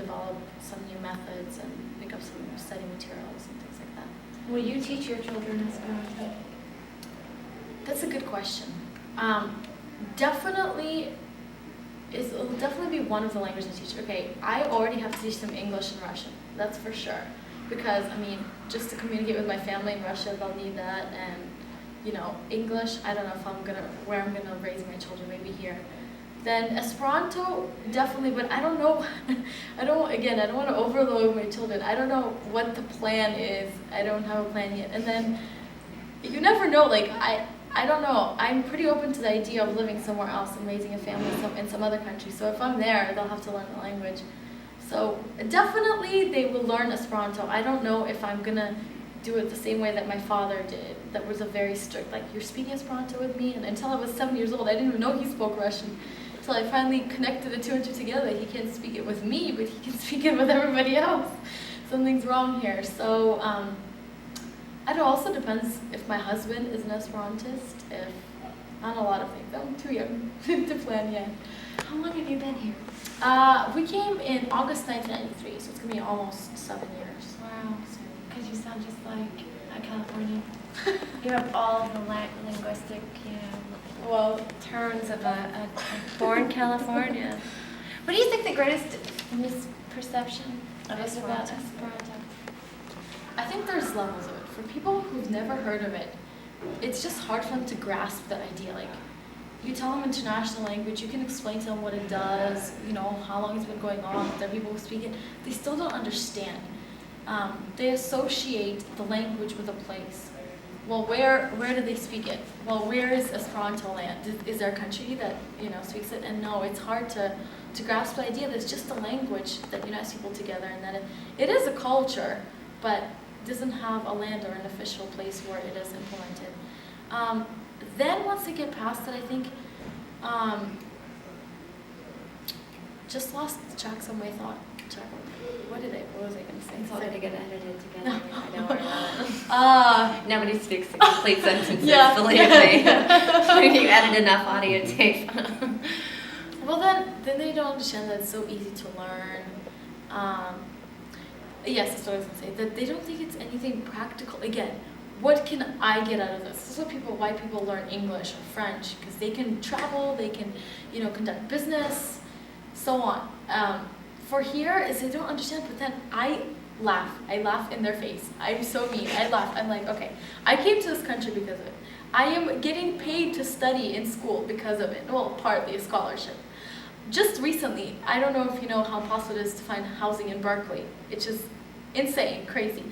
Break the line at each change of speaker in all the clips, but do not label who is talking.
develop some new methods and make up some study materials and things like that.
Will you teach your children Esperanto?
That's a good question. Definitely, it'll definitely be one of the languages I teach. Okay, I already have to teach them English and Russian. That's for sure. Because, I mean, just to communicate with my family in Russia, they'll need that. And, you know, English, I don't know if where I'm gonna raise my children, maybe here. Then Esperanto, definitely, but I don't know, I don't want to overload my children. I don't know what the plan is. I don't have a plan yet. And then, you never know, like, I don't know. I'm pretty open to the idea of living somewhere else and raising a family in some other country. So if I'm there, they'll have to learn the language. So definitely they will learn Esperanto. I don't know if I'm going to do it the same way that my father did. That was a very strict, like, you're speaking Esperanto with me? And until I was 7 years old, I didn't even know he spoke Russian. Until I finally connected the two and two together. He can't speak it with me, but he can speak it with everybody else. Something's wrong here. So, it also depends if my husband is an Esperantist, if on a lot of things. I'm too young to plan yet.
How long have you been here?
We came in August 1993, so it's going to be almost 7 years.
Wow. Because you sound just like a Californian. You have all the linguistic, terms of a born California. What do you think the greatest misperception is about Esperanto?
I think there's levels of it. For people who've never heard of it, it's just hard for them to grasp the idea. Like, you tell them international language, you can explain to them what it does, you know, how long it's been going on, there are people who speak it. They still don't understand. They associate the language with a place. Well, where do they speak it? Well, where is Esperanto land? Is there a country that, you know, speaks it? And no, it's hard to grasp the idea that it's just a language that unites people together, and that it is a culture, but doesn't have a land or an official place where it is implemented. Then once they get past it, I think, just lost tracks on my thought. What was I going to say?
It's all going to get edited together. I don't worry about it. Nobody speaks the complete sentences, believe me. You edit enough audio tape.
Well, then they don't understand that it's so easy to learn. Yes, that's what I was going to say. That they don't think it's anything practical. Again, what can I get out of this? This is why people learn English or French, because they can travel, they can, you know, conduct business, so on. For here is they don't understand, but then I laugh in their face. I'm so mean. I laugh. I'm like, okay, I came to this country because of it. I am getting paid to study in school because of it. Well, partly a scholarship. Just recently, I don't know if you know how possible it is to find housing in Berkeley. It's just insane, crazy.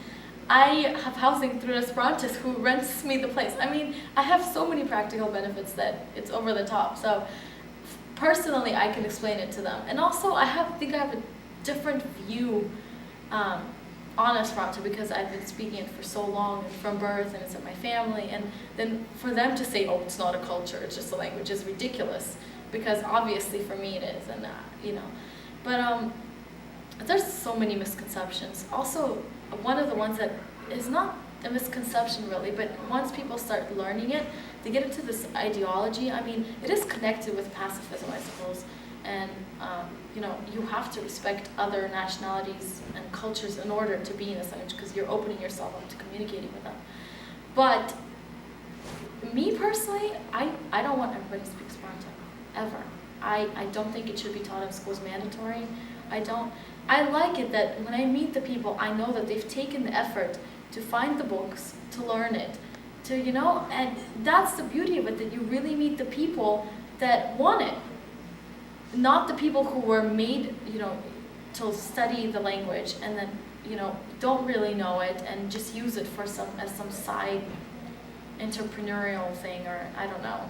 I have housing through an Esperantist who rents me the place. I mean, I have so many practical benefits that it's over the top. So personally, I can explain it to them. And also, I think I have a different view on Esperanto because I've been speaking it for so long and from birth, and it's in my family. And then for them to say, oh, it's not a culture, it's just a language, is ridiculous. Because obviously for me it is, and you know. But there's so many misconceptions. Also, one of the ones that is not a misconception really, but once people start learning it, they get into this ideology. I mean, it is connected with pacifism, I suppose. And, you know, you have to respect other nationalities and cultures in order to be in this language, because you're opening yourself up to communicating with them. But me personally, I don't want everybody to speak Esperanto, ever. I don't think it should be taught in schools mandatory. I like it that when I meet the people, I know that they've taken the effort to find the books, to learn it, to, you know, and that's the beauty of it, that you really meet the people that want it. Not the people who were made, you know, to study the language and then, you know, don't really know it and just use it for as some side entrepreneurial thing, or I don't know.